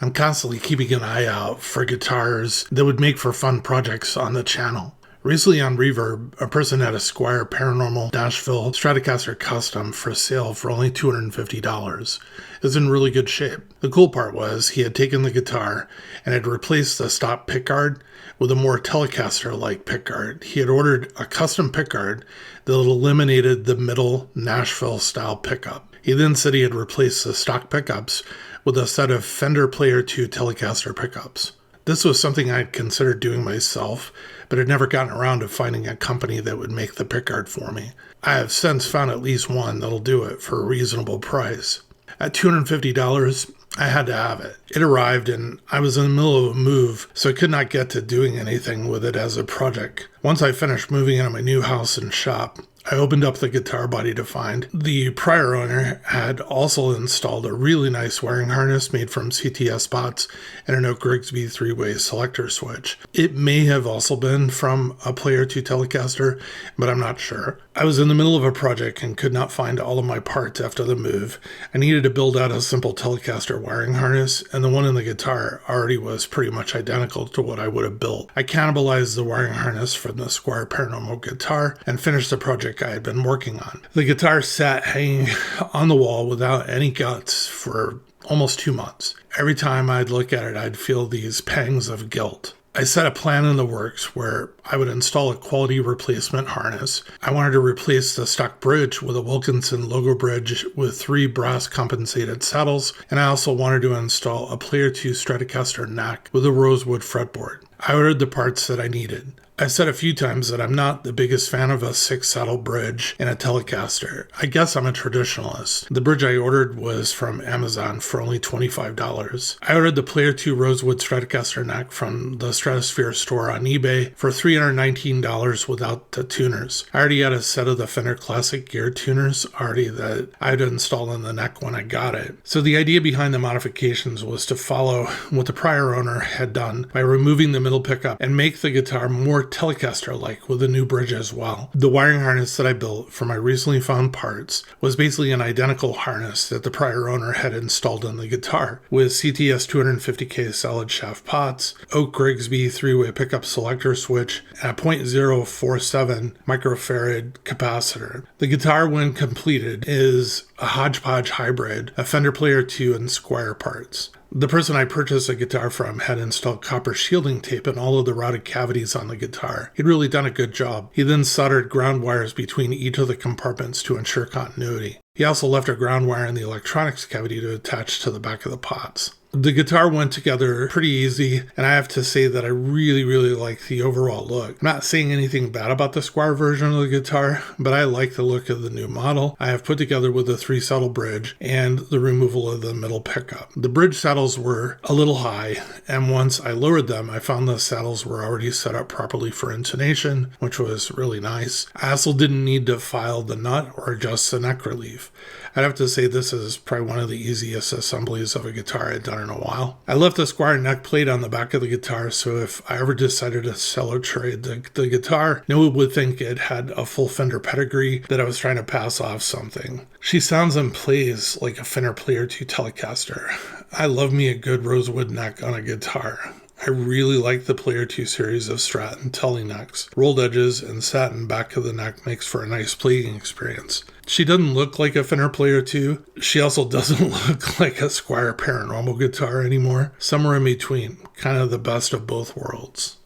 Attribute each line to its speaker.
Speaker 1: I'm constantly keeping an eye out for guitars that would make for fun projects on the channel. Recently on Reverb, a person had a Squier Paranormal Nashville Stratocaster custom for sale for only $250. It was in really good shape. The cool part was he had taken the guitar and had replaced the stock pickguard with a more Telecaster-like pickguard. He had ordered a custom pickguard that eliminated the middle Nashville-style pickup. He then said he had replaced the stock pickups with a set of Fender Player II Telecaster pickups. This was something I had considered doing myself, but had never gotten around to finding a company that would make the pickguard for me. I have since found at least one that'll do it for a reasonable price. At $250, I had to have it. It arrived and I was in the middle of a move, so I could not get to doing anything with it as a project. Once I finished moving into my new house and shop, I opened up the guitar body to find the prior owner had also installed a really nice wiring harness made from CTS spots and an Oak Grigsby three-way selector switch. It may have also been from a Player II Telecaster, but I'm not sure. I was in the middle of a project and could not find all of my parts after the move. I needed to build out a simple Telecaster wiring harness, and the one in the guitar already was pretty much identical to what I would have built. I cannibalized the wiring harness from the Squier Paranormal guitar and finished the project I had been working on. The guitar sat hanging on the wall without any guts for almost 2 months. Every time I'd look at it, I'd feel these pangs of guilt. I set a plan in the works where I would install a quality replacement harness. I wanted to replace the stock bridge with a Wilkinson logo bridge with 3 brass compensated saddles, and I also wanted to install a Player II Stratocaster neck with a rosewood fretboard. I ordered the parts that I needed. I said a few times that I'm not the biggest fan of a 6-saddle bridge in a Telecaster. I guess I'm a traditionalist. The bridge I ordered was from Amazon for only $25. I ordered the Player II Rosewood Stratocaster neck from the Stratosphere store on eBay for $319 without the tuners. I already had a set of the Fender Classic Gear tuners already that I'd installed in the neck when I got it. So the idea behind the modifications was to follow what the prior owner had done by removing the middle pickup and make the guitar more Telecaster-like with a new bridge as well. The wiring harness that I built for my recently found parts was basically an identical harness that the prior owner had installed on the guitar, with CTS 250K solid shaft pots, Oak Grigsby three-way pickup selector switch, and a .047 microfarad capacitor. The guitar, when completed, is a hodgepodge hybrid of Fender Player II and Squier parts. The person I purchased the guitar from had installed copper shielding tape in all of the routed cavities on the guitar. He'd really done a good job. He then soldered ground wires between each of the compartments to ensure continuity. He also left a ground wire in the electronics cavity to attach to the back of the pots. The guitar went together pretty easy, and I have to say that I really like the overall look. I'm not saying anything bad about the Squier version of the guitar, but I like the look of the new model I have put together with the 3-saddle bridge and the removal of the middle pickup. The bridge saddles were a little high, and once I lowered them, I found the saddles were already set up properly for intonation, which was really nice. I also didn't need to file the nut or adjust the neck relief. I'd have to say this is probably one of the easiest assemblies of a guitar I've done in a while. I left the Squier neck plate on the back of the guitar, so if I ever decided to sell or trade the guitar, no one would think it had a full Fender pedigree, that I was trying to pass off something. She sounds and plays like a Fender Player II Telecaster. I love me a good rosewood neck on a guitar. I really like the Player II series of Strat and Tele necks. Rolled edges and satin back of the neck makes for a nice playing experience. She doesn't look like a Fender Player II. She also doesn't look like a Squier Paranormal guitar anymore. Somewhere in between, kind of the best of both worlds.